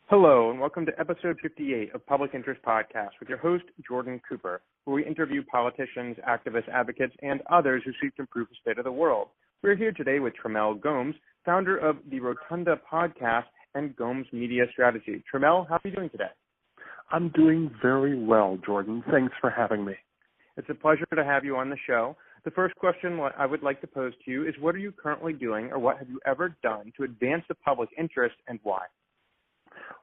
Hello, and welcome to episode 58 of Public Interest Podcast with your host, Jordan Cooper, where we interview politicians, activists, advocates, and others who seek to improve the state of the world. We're here today with Trimmel Gomes, founder of the Rotunda Podcast and Gomes Media Strategy. Trimmel, how are you doing today? I'm doing very well, Jordan. Thanks for having me. It's a pleasure to have you on the show. The first question I would like to pose to you is, what are you currently doing, or what have you ever done to advance the public interest, and why?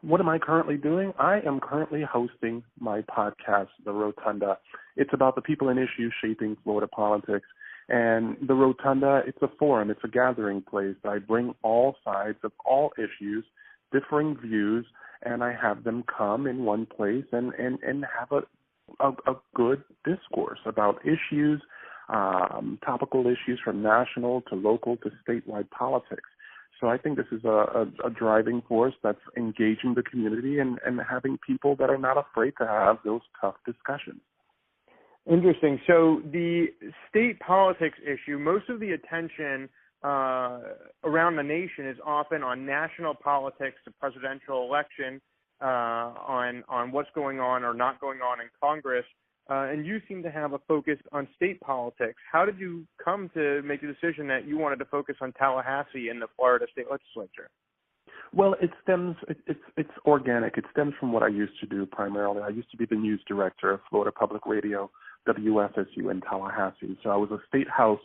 What am I currently doing? I am currently hosting my podcast, The Rotunda. It's about the people and issues shaping Florida politics. And The Rotunda, it's a forum, it's a gathering place. I bring all sides of all issues, differing views, and I have them come in one place and have a good discourse about issues, topical issues from national to local to statewide politics. So I think this is a driving force that's engaging the community and having people that are not afraid to have those tough discussions. Interesting. So the state politics issue, most of the attention around the nation is often on national politics, the presidential election, on what's going on or not going on in Congress. And you seem to have a focus on state politics. How did you come to make the decision that you wanted to focus on Tallahassee in the Florida state legislature? Well, it's organic. It stems from what I used to do primarily. I used to be the news director of Florida Public Radio, WSSU in Tallahassee. So I was a State House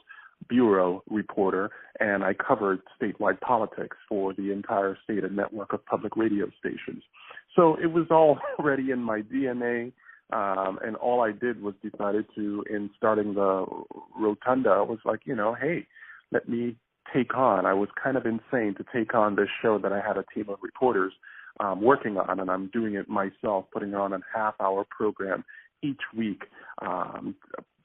Bureau reporter, and I covered statewide politics for the entire state and network of public radio stations. So it was already in my DNA. And all I did was decided to, in starting the Rotunda, was like, hey, let me take on. I was kind of insane to take on this show that I had a team of reporters working on, and I'm doing it myself, putting on a half-hour program each week,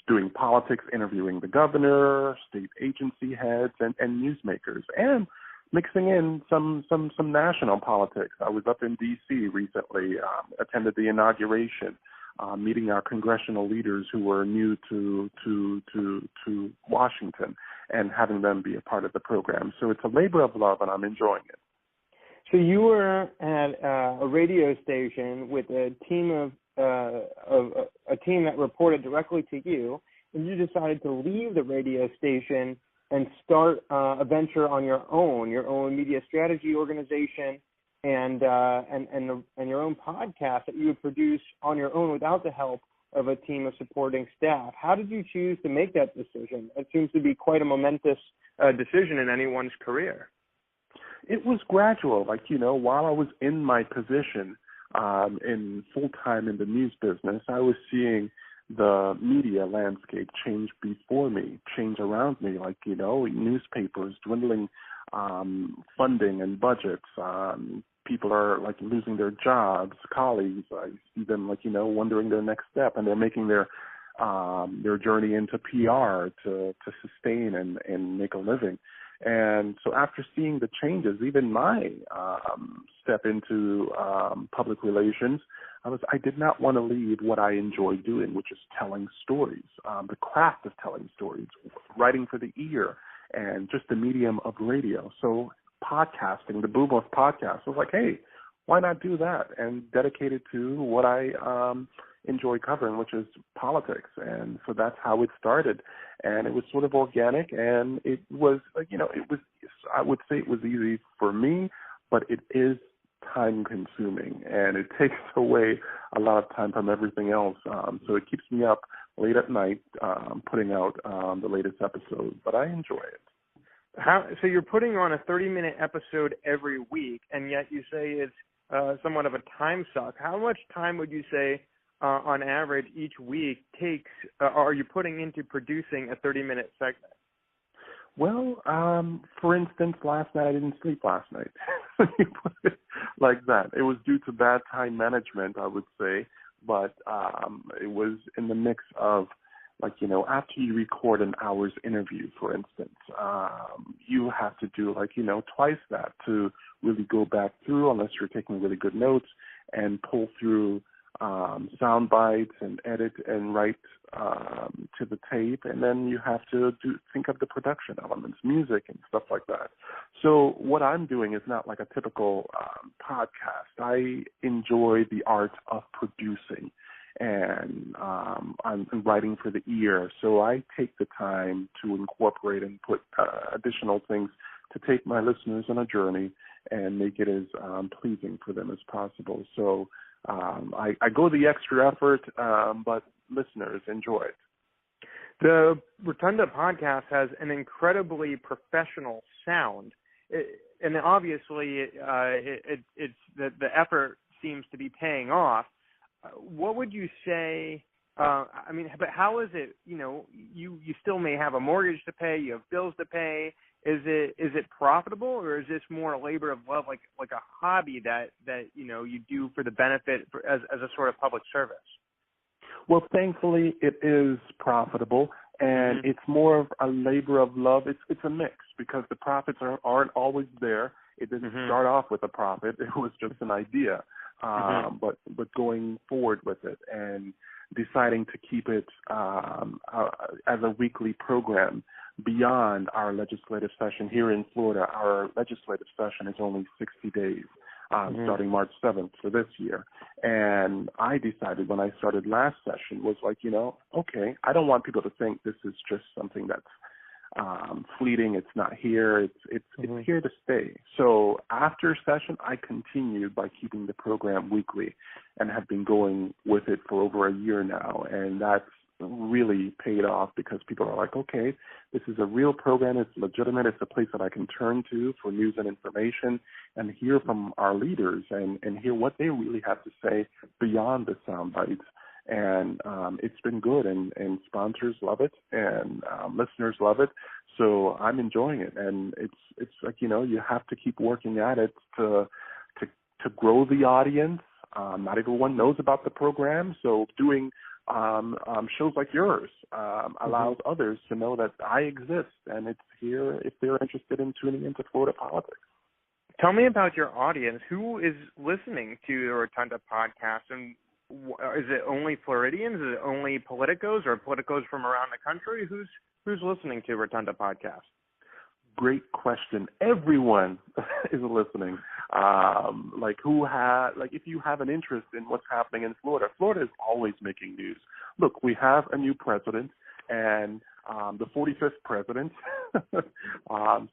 doing politics, interviewing the governor, state agency heads, and newsmakers, and mixing in some national politics. I was up in D.C. recently, attended the inauguration. Meeting our congressional leaders who were new to Washington and having them be a part of the program. So it's a labor of love, and I'm enjoying it. So you were at a radio station with a team of a team that reported directly to you, and you decided to leave the radio station and start a venture on your own media strategy organization. And your own podcast that you would produce on your own without the help of a team of supporting staff. How did you choose to make that decision? It seems to be quite a momentous decision in anyone's career. It was gradual. While I was in my position in full-time in the news business, I was seeing the media landscape change before me, change around me, newspapers dwindling funding and budgets. People are losing their jobs, colleagues. I see them wondering their next step, and they're making their journey into PR to sustain and make a living. And so after seeing the changes, even my step into public relations, I did not want to leave what I enjoy doing, which is telling stories, the craft of telling stories, writing for the ear, and just the medium of radio. So podcasting, the boom of podcasts, was like, hey, why not do that and dedicate it to what I enjoy covering, which is politics. And so that's how it started. And it was sort of organic, and it was, I would say it was easy for me, but it is time consuming, and it takes away a lot of time from everything else. So it keeps me up late at night putting out the latest episode, but I enjoy it. So you're putting on a 30-minute episode every week, and yet you say it's somewhat of a time suck. How much time would you say, on average, each week takes, are you putting into producing a 30-minute segment? Well, for instance, last night I didn't sleep last night. You put it like that. It was due to bad time management, I would say, but it was in the mix of, after you record an hour's interview, for instance, you have to do twice that to really go back through, unless you're taking really good notes, and pull through sound bites and edit and write to the tape, and then you have to think of the production elements, music and stuff like that. So what I'm doing is not like a typical podcast. I enjoy the art of producing, and I'm writing for the ear. So I take the time to incorporate and put additional things to take my listeners on a journey and make it as pleasing for them as possible. So I go the extra effort, but listeners enjoy it. The Rotunda podcast has an incredibly professional sound, and obviously it's the effort seems to be paying off. What would you say? I mean, but how is it? You know, you still may have a mortgage to pay, you have bills to pay. Is it profitable, or is this more a labor of love, like a hobby that you know you do for the benefit as a sort of public service? Well, thankfully, it is profitable, and it's more of a labor of love. It's a mix, because the profits aren't always there. It didn't start off with a profit. It was just an idea. But going forward with it and deciding to keep it as a weekly program beyond our legislative session here in Florida. Our legislative session is only 60 days. Starting March 7th for this year. And I decided when I started last session was like, okay, I don't want people to think this is just something that's fleeting. It's not here. It's here to stay. So after session, I continued by keeping the program weekly and have been going with it for over a year now. And that's really paid off, because people are like, okay, this is a real program. It's legitimate. It's a place that I can turn to for news and information and hear from our leaders and hear what they really have to say beyond the sound bites. And it's been good, and sponsors love it, and listeners love it. So I'm enjoying it. And it's like, you have to keep working at it to grow the audience. Not everyone knows about the program. So doing shows like yours allows others to know that I exist, and it's here if they're interested in tuning into Florida politics. Tell me about your audience. Who is listening to the Rotunda podcast, and is it only Floridians? Is it only politicos, or politicos from around the country? Who's listening to Rotunda podcast? Great question. Everyone is listening. If you have an interest in what's happening in Florida, Florida is always making news. Look, we have a new president, and the 45th president.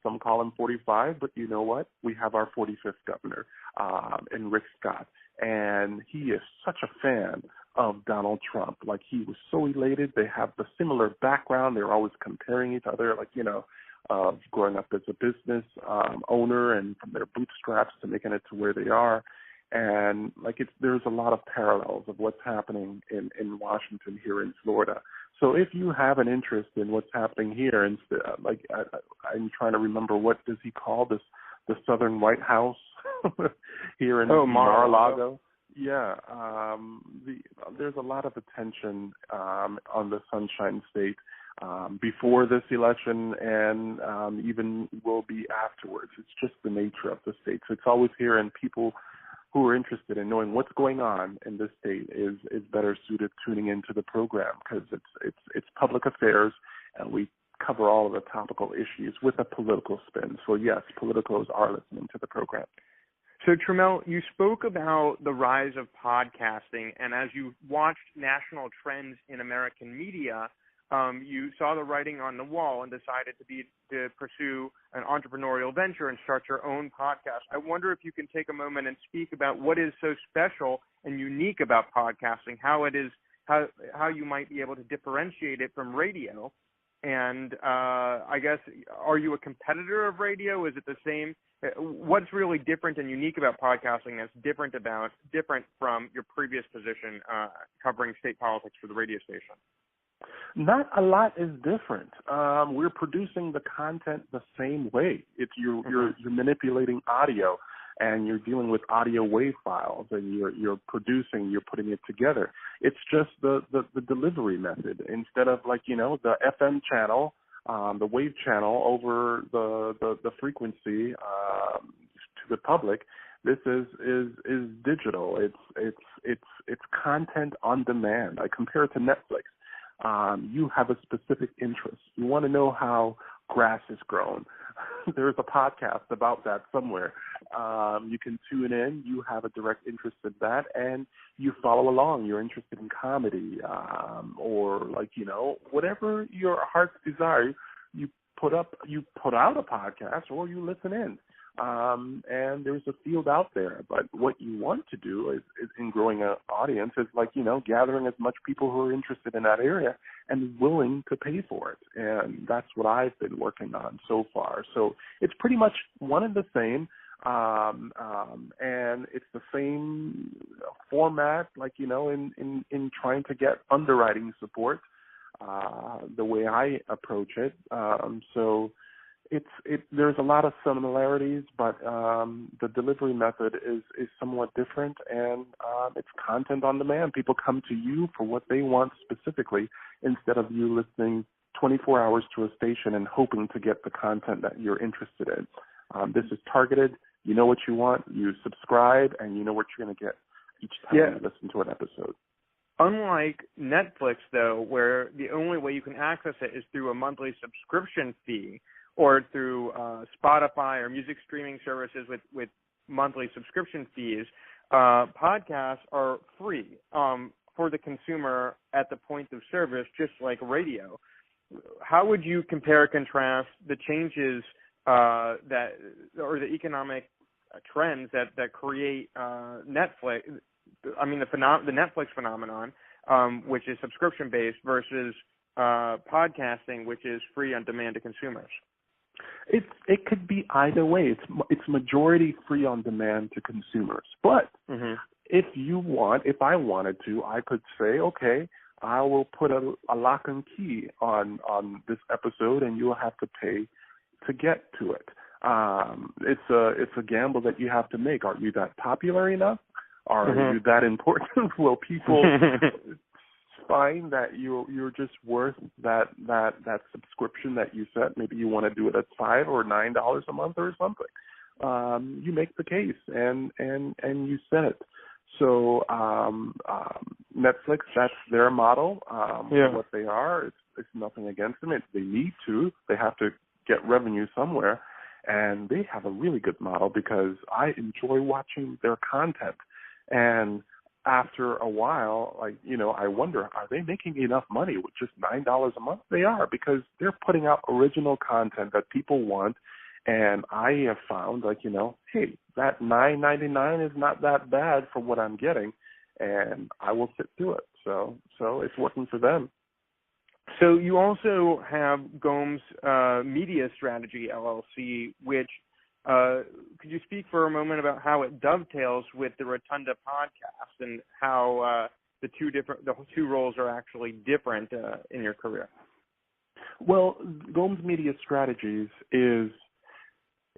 Some call him 45, but you know what? We have our 45th governor, in Rick Scott, and he is such a fan of Donald Trump. Like, he was so elated. They have the similar background. They're always comparing each other, of growing up as a business owner and from their bootstraps to making it to where they are. And there's a lot of parallels of what's happening in Washington here in Florida. So if you have an interest in what's happening here, I'm trying to remember, what does he call this, the Southern White House here in Mar-a-Lago? Yeah, there's a lot of attention on the Sunshine State before this election, and even will be afterwards. It's just the nature of the state. So it's always here, and people who are interested in knowing what's going on in this state is better suited tuning into the program, because it's public affairs, and we cover all of the topical issues with a political spin. So yes, politicos are listening to the program. So, Trimmel, you spoke about the rise of podcasting, and as you watched national trends in American media, you saw the writing on the wall and decided to pursue an entrepreneurial venture and start your own podcast. I wonder if you can take a moment and speak about what is so special and unique about podcasting, how you might be able to differentiate it from radio. And I guess, are you a competitor of radio? Is it the same? What's really different and unique about podcasting that's different from your previous position covering state politics for the radio station? Not a lot is different. We're producing the content the same way. It's you're manipulating audio, and you're dealing with audio wave files, and you're putting it together. It's just the delivery method. Instead of the FM channel, the wave channel over the frequency to the public, This is digital. It's content on demand. I compare it to Netflix. You have a specific interest. You want to know how grass is grown. There's a podcast about that somewhere. You can tune in. You have a direct interest in that, and you follow along. You're interested in comedy, or whatever your heart's desire. You put out a podcast, or you listen in. And there's a field out there. But what you want to do is in growing an audience is gathering as much people who are interested in that area and willing to pay for it. And that's what I've been working on so far. So it's pretty much one and the same. And it's the same format, in trying to get underwriting support, the way I approach it. So there's a lot of similarities, but the delivery method is somewhat different, and it's content on demand. People come to you for what they want specifically, instead of you listening 24 hours to a station and hoping to get the content that you're interested in. This is targeted. You know what you want. You subscribe, and you know what you're going to get each time you listen to an episode. Unlike Netflix, though, where the only way you can access it is through a monthly subscription fee, or through Spotify or music streaming services with monthly subscription fees, podcasts are free for the consumer at the point of service, just like radio. How would you compare and contrast the changes or the economic trends that create Netflix? I mean, the Netflix phenomenon, which is subscription-based, versus podcasting, which is free on demand to consumers. It could be either way. It's majority free on demand to consumers. But if I wanted to, I could say, okay, I will put a lock and key on this episode, and you'll have to pay to get to it. It's a gamble that you have to make. Are you that popular enough? Are you that important? Will people find that you're just worth that subscription that you set? Maybe you want to do it at $5 or $9 a month or something. You make the case and you set it. So Netflix, that's their model. What they are, it's nothing against them. They need to. They have to get revenue somewhere, and they have a really good model because I enjoy watching their content. And after a while, I wonder, are they making enough money with just $9 a month? They are, because they're putting out original content that people want. And I have found, hey, that $9.99 is not that bad for what I'm getting, and I will sit through it. So it's working for them. So you also have Gomes Media Strategy, LLC, which could you speak for a moment about how it dovetails with the Rotunda podcast and how the two roles are actually different in your career? Well, Gomes Media Strategies is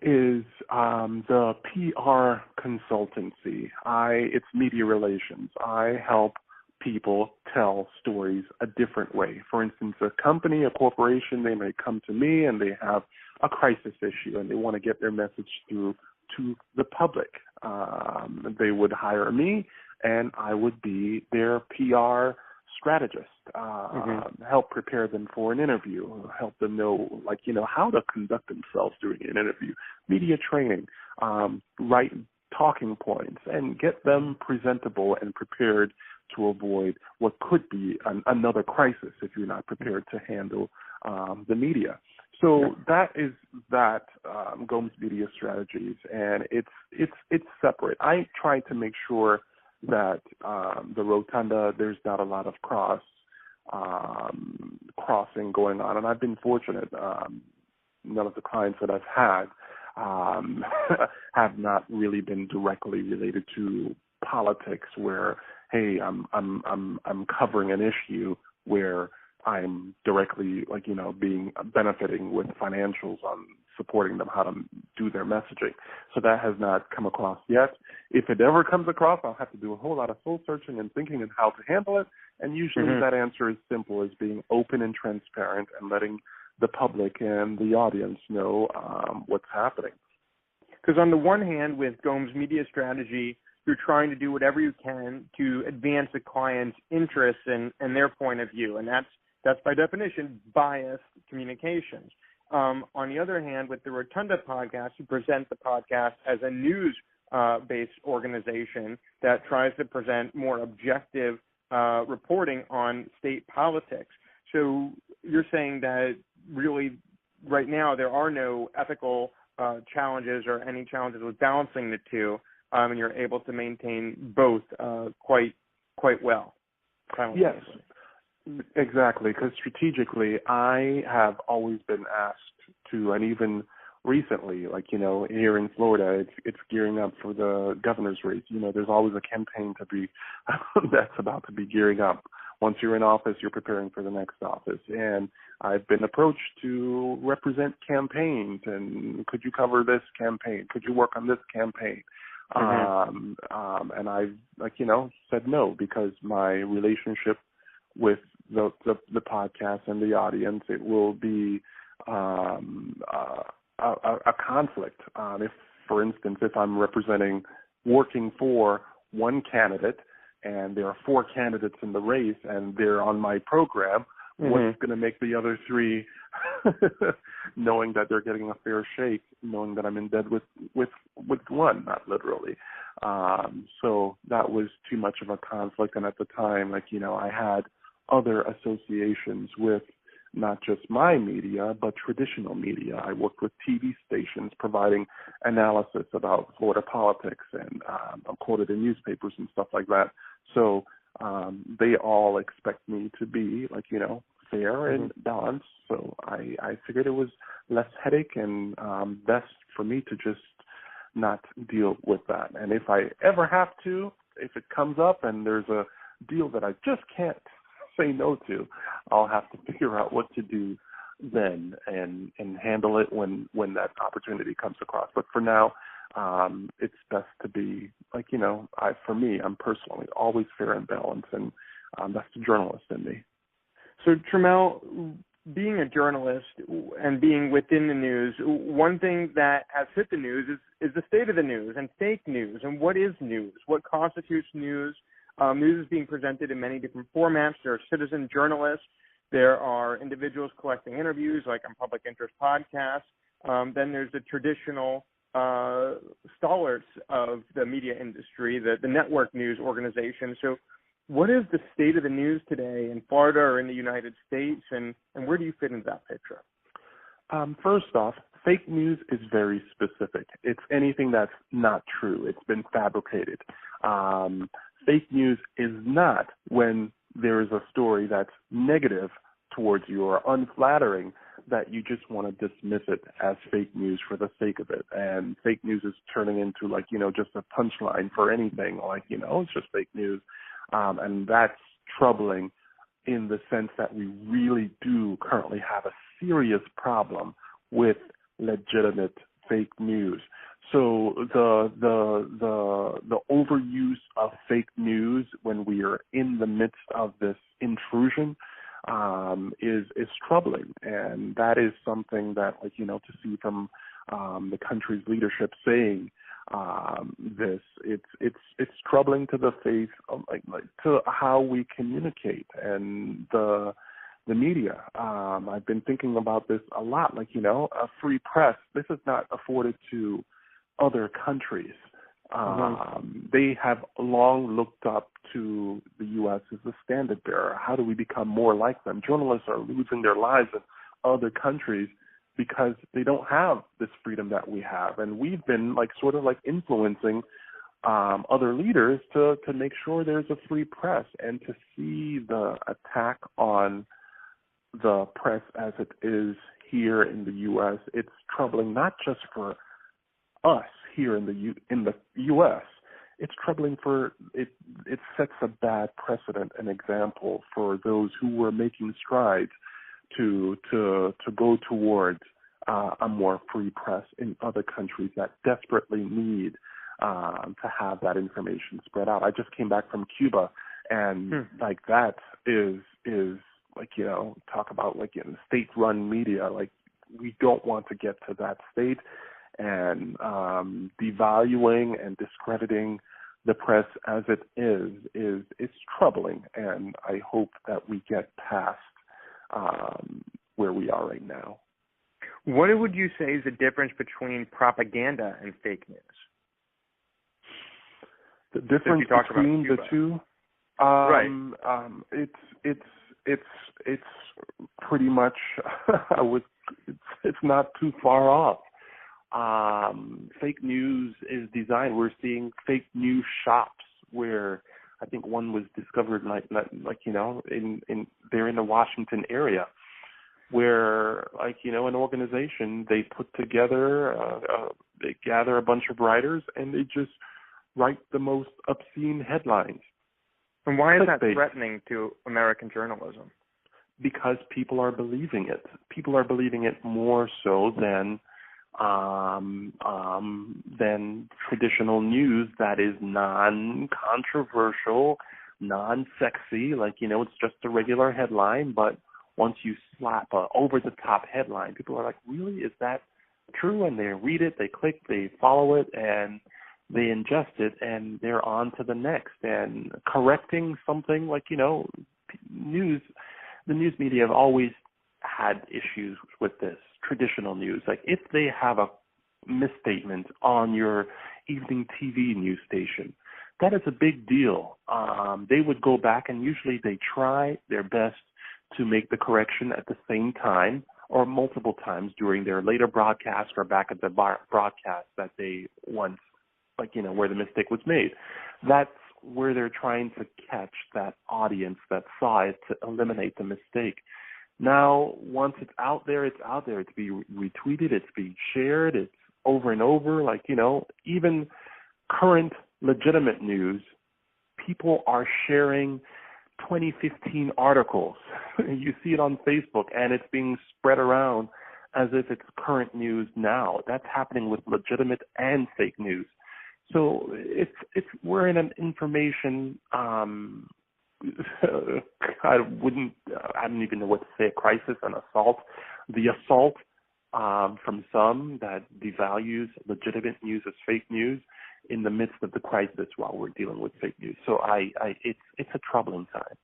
the PR consultancy. It's media relations. I help people tell stories a different way. For instance, a company, a corporation, they may come to me and they have a crisis issue and they want to get their message through to the public. They would hire me, and I would be their PR strategist, help prepare them for an interview, help them know, how to conduct themselves during an interview, media training, write talking points, and get them presentable and prepared to avoid what could be another crisis if you're not prepared to handle the media. So that is Gomes Media Strategies, and it's separate. I try to make sure that the Rotunda, there's not a lot of crossing going on, and I've been fortunate. None of the clients that I've had have not really been directly related to politics, where hey, I'm covering an issue where I'm directly benefiting with financials on supporting them how to do their messaging. So that has not come across yet. If it ever comes across, I'll have to do a whole lot of soul searching and thinking on how to handle it. And usually that answer is simple as being open and transparent and letting the public and the audience know what's happening. Because on the one hand, with Gomes Media Strategy, you're trying to do whatever you can to advance the client's interests and their point of view, and that's by definition biased communications. On the other hand, with the Rotunda Podcast, you present the podcast as a news-based organization that tries to present more objective reporting on state politics. So you're saying that really right now there are no ethical challenges or any challenges with balancing the two, and you're able to maintain both quite well. Yes, exactly, because strategically I have always been asked to, and even recently, like, here in Florida, it's gearing up for the governor's race. There's always a campaign to be that's about to be gearing up. Once you're in office, you're preparing for the next office. And I've been approached to represent campaigns, and could you cover this campaign? Could you work on this campaign? Mm-hmm. And I've, said no, because my relationship with the podcast and the audience, it will be a conflict. If, for instance, if I'm working for one candidate and there are 4 candidates in the race and they're on my program, mm-hmm. what's going to make the other 3, knowing that they're getting a fair shake, knowing that I'm in bed with one, not literally. So that was too much of a conflict. And at the time, I had other associations with not just my media, but traditional media. I worked with TV stations providing analysis about Florida politics, and I'm quoted in newspapers and stuff like that. So they all expect me to be, fair and balanced. So I figured it was less headache and best for me to just not deal with that. And if I ever have to, if it comes up and there's a deal that I just can't say no to, I'll have to figure out what to do then and handle it when that opportunity comes across. But for now, it's best to be for me, I'm personally always fair and balanced, and that's the journalist in me. So Trimmel, being a journalist and being within the news, one thing that has hit the news is the state of the news and fake news. And what is news? What constitutes news? News is being presented in many different formats. There are citizen journalists. There are individuals collecting interviews, like on Public Interest Podcasts. Then there's the traditional stalwarts of the media industry, the network news organization. So what is the state of the news today in Florida or in the United States, and where do you fit into that picture? First off, fake news is very specific. It's anything that's not true. It's been fabricated. Fake news is not when there is a story that's negative towards you or unflattering that you just want to dismiss it as fake news for the sake of it. And fake news is turning into just a punchline for anything, it's just fake news. And that's troubling in the sense that we really do currently have a serious problem with legitimate fake news. So the overuse of fake news when we are in the midst of this intrusion is troubling, and that is something that to see from the country's leadership saying this, it's troubling to the face of to how we communicate and the media. I've been thinking about this a lot. A free press. This is not afforded to other countries. They have long looked up to the U.S. as the standard bearer. How do we become more like them? Journalists are losing their lives in other countries because they don't have this freedom that we have. And we've been influencing other leaders to make sure there's a free press, and to see the attack on the press as it is here in the U.S., it's troubling not just for us here in the U.S. It's troubling for it. It sets a bad precedent, an example for those who were making strides to go towards a more free press in other countries that desperately need to have that information spread out. I just came back from Cuba, and that is talk about state-run media. We don't want to get to that state. and devaluing and discrediting the press as it is troubling. And I hope that we get past where we are right now. What would you say is the difference between propaganda and fake news? The difference between the two, right? It's pretty much it's not too far off. Fake news is designed. We're seeing fake news shops where I think one was discovered in they're in the Washington area, where an organization, they put together, they gather a bunch of writers and they just write the most obscene headlines. And why is that threatening to American journalism? Because people are believing it. People are believing it more so than traditional news that is non-controversial, non-sexy. It's just a regular headline, but once you slap a over-the-top headline, people are like, really? Is that true? And they read it, they click, they follow it, and they ingest it, and they're on to the next. And correcting something news, the news media have always had issues with this, traditional news. If they have a misstatement on your evening TV news station, that is a big deal. They would go back, and usually they try their best to make the correction at the same time or multiple times during their later broadcast or back at the broadcast that they once, where the mistake was made. That's where they're trying to catch that audience that saw it to eliminate the mistake. Now, once it's out there, it's out there. It's being retweeted, it's being shared, it's over and over. Even current legitimate news, people are sharing 2015 articles. You see it on Facebook, and it's being spread around as if it's current news now. That's happening with legitimate and fake news. So we're in an information I don't even know what to say, a crisis, an assault. The assault from some that devalues legitimate news as fake news in the midst of the crisis while we're dealing with fake news. So it's a troubling time.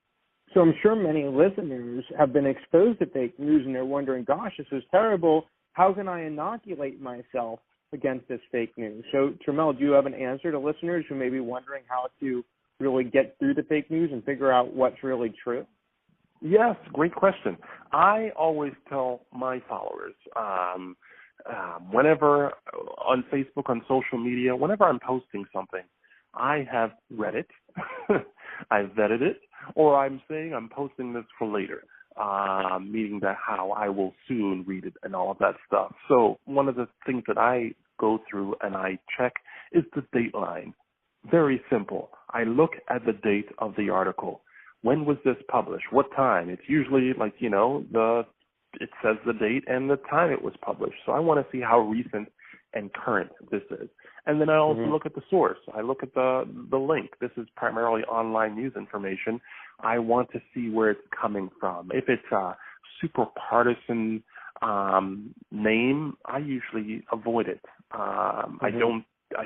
So I'm sure many listeners have been exposed to fake news and they're wondering, gosh, this is terrible. How can I inoculate myself against this fake news? So, Trimmel, do you have an answer to listeners who may be wondering how to really get through the fake news and figure out what's really true? Yes, great question. I always tell my followers, whenever on Facebook, on social media, whenever I'm posting something, I have read it, I've vetted it, or I'm saying I'm posting this for later, meaning that how I will soon read it and all of that stuff. So one of the things that I go through and I check is the date line. Very simple. I look at the date of the article. When was this published? What time? It's usually it says the date and the time it was published. So I want to see how recent and current this is. And then I also look at the source. I look at the link. This is primarily online news information. I want to see where it's coming from. If it's a super partisan name, I usually avoid it. I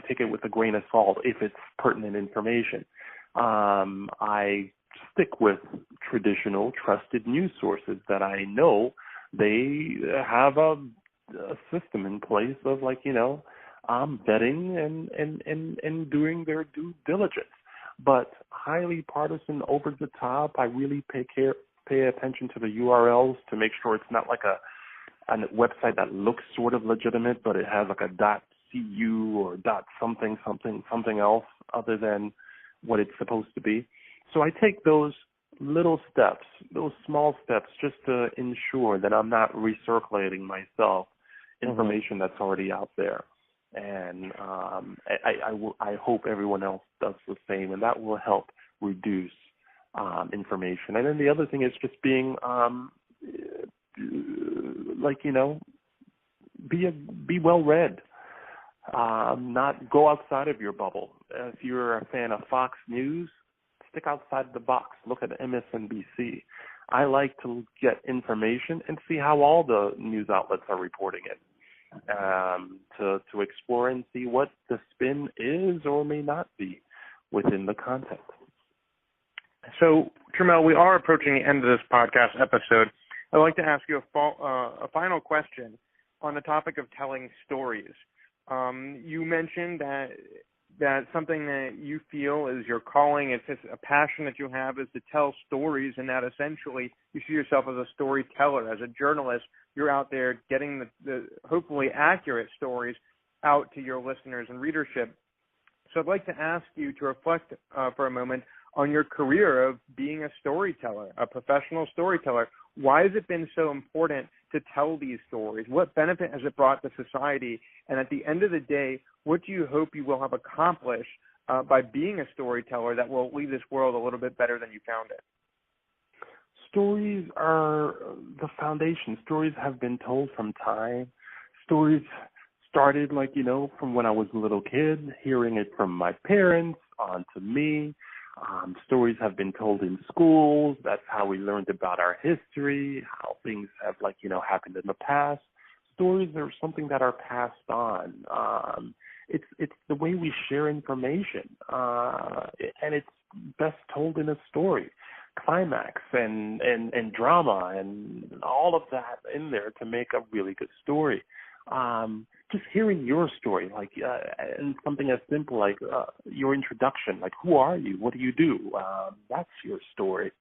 take it with a grain of salt if it's pertinent information. I stick with traditional, trusted news sources that I know they have a system in place of vetting and doing their due diligence. But highly partisan, over the top, I really pay attention to the URLs to make sure it's not like a website that looks sort of legitimate, but it has like a .cu or something else other than what it's supposed to be. So I take those little steps, those small steps, just to ensure that I'm not recirculating myself information that's already out there. And I hope everyone else does the same, and that will help reduce information. And then the other thing is just being be well read. Not go outside of your bubble. If you're a fan of Fox News, stick outside the box. Look at MSNBC. I like to get information and see how all the news outlets are reporting it. to explore and see what the spin is or may not be within the content. So, Trimmel, we are approaching the end of this podcast episode. I'd like to ask you a final question on the topic of telling stories. You mentioned that something that you feel is your calling, it's just a passion that you have, is to tell stories, and that essentially you see yourself as a storyteller. As a journalist, you're out there getting the hopefully accurate stories out to your listeners and readership. So I'd like to ask you to reflect for a moment on your career of being a storyteller, a professional storyteller. Why has it been so important to tell these stories? What benefit has it brought to society? And at the end of the day, what do you hope you will have accomplished by being a storyteller that will leave this world a little bit better than you found it? Stories are the foundation. Stories have been told from time. Stories started, from when I was a little kid, hearing it from my parents on to me. Stories have been told in schools. That's how we learned about our history, how things have, happened in the past. Stories are something that are passed on. It's the way we share information, and it's best told in a story. Climax and drama and all of that in there to make a really good story. Just hearing your story, and something as simple like your introduction, like who are you, what do you do? That's your story.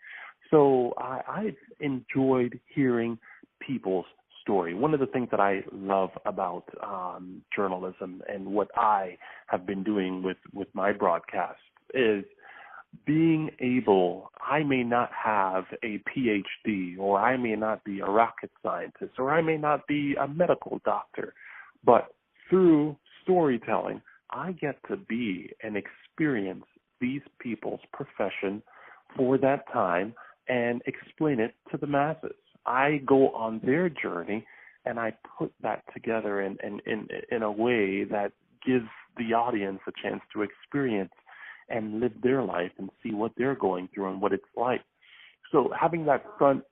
So I've enjoyed hearing people's story. One of the things that I love about journalism and what I have been doing with my broadcast is being able, I may not have a PhD, or I may not be a rocket scientist, or I may not be a medical doctor, but through storytelling, I get to be and experience these people's profession for that time and explain it to the masses. I go on their journey and I put that together in a way that gives the audience a chance to experience and live their life and see what they're going through and what it's like. So having that front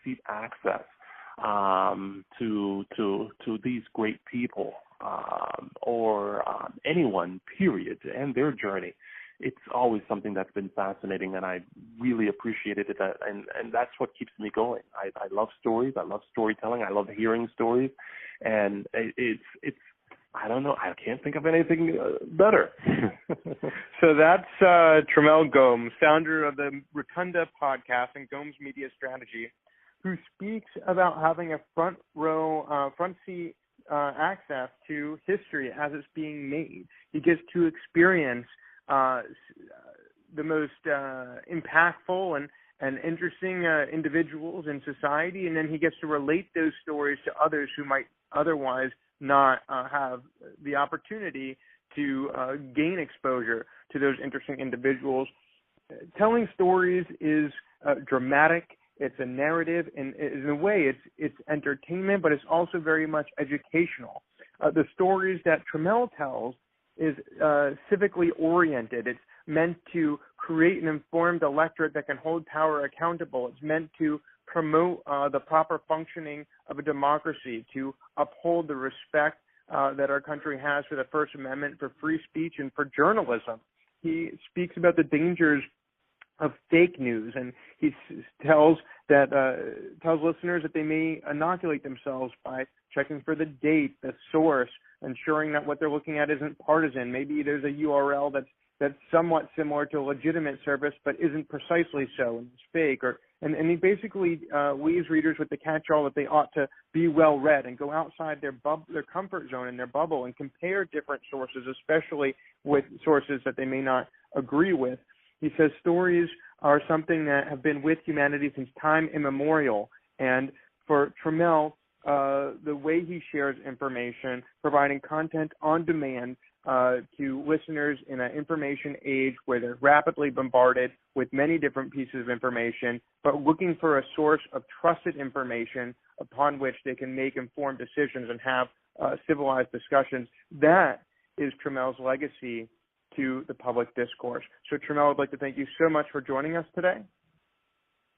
seat access to these great people or anyone, period, and their journey, it's always something that's been fascinating, and I really appreciated it, and that's what keeps me going. I love stories. I love storytelling. I love hearing stories, and it's I don't know. I can't think of anything better. So that's Trimmel Gomes, founder of the Rotunda Podcast and Gomes Media Strategy, who speaks about having a front seat access to history as it's being made. He gets to experience the most impactful and interesting individuals in society, and then he gets to relate those stories to others who might otherwise not have the opportunity to gain exposure to those interesting individuals. Telling stories is dramatic. It's a narrative, and in a way, it's entertainment, but it's also very much educational. The stories that Trimmel tells is civically oriented. It's meant to create an informed electorate that can hold power accountable. It's meant to promote the proper functioning of a democracy, to uphold the respect that our country has for the First Amendment, for free speech, and for journalism. He speaks about the dangers of fake news, and he tells listeners that they may inoculate themselves by checking for the date, the source, ensuring that what they're looking at isn't partisan. Maybe there's a URL that's somewhat similar to a legitimate service but isn't precisely so and it's fake. And he basically leaves readers with the catch-all that they ought to be well-read and go outside their comfort zone and their bubble and compare different sources, especially with sources that they may not agree with. He says stories are something that have been with humanity since time immemorial. And for Trimmel, the way he shares information, providing content on demand to listeners in an information age where they're rapidly bombarded with many different pieces of information, but looking for a source of trusted information upon which they can make informed decisions and have civilized discussions. That is Trimmel's legacy to the public discourse. So, Trimmel, I'd like to thank you so much for joining us today.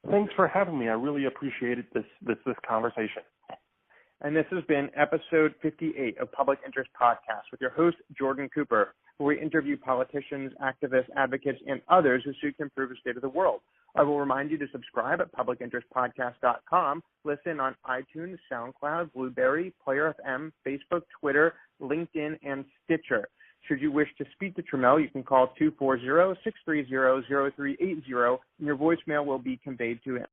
Thanks for having me. I really appreciated this conversation. And this has been episode 58 of Public Interest Podcast with your host, Jordan Cooper, where we interview politicians, activists, advocates, and others who seek to improve the state of the world. I will remind you to subscribe at publicinterestpodcast.com, listen on iTunes, SoundCloud, Blueberry, Player FM, Facebook, Twitter, LinkedIn, and Stitcher. Should you wish to speak to Trimmel, you can call 240-630-0380, and your voicemail will be conveyed to him.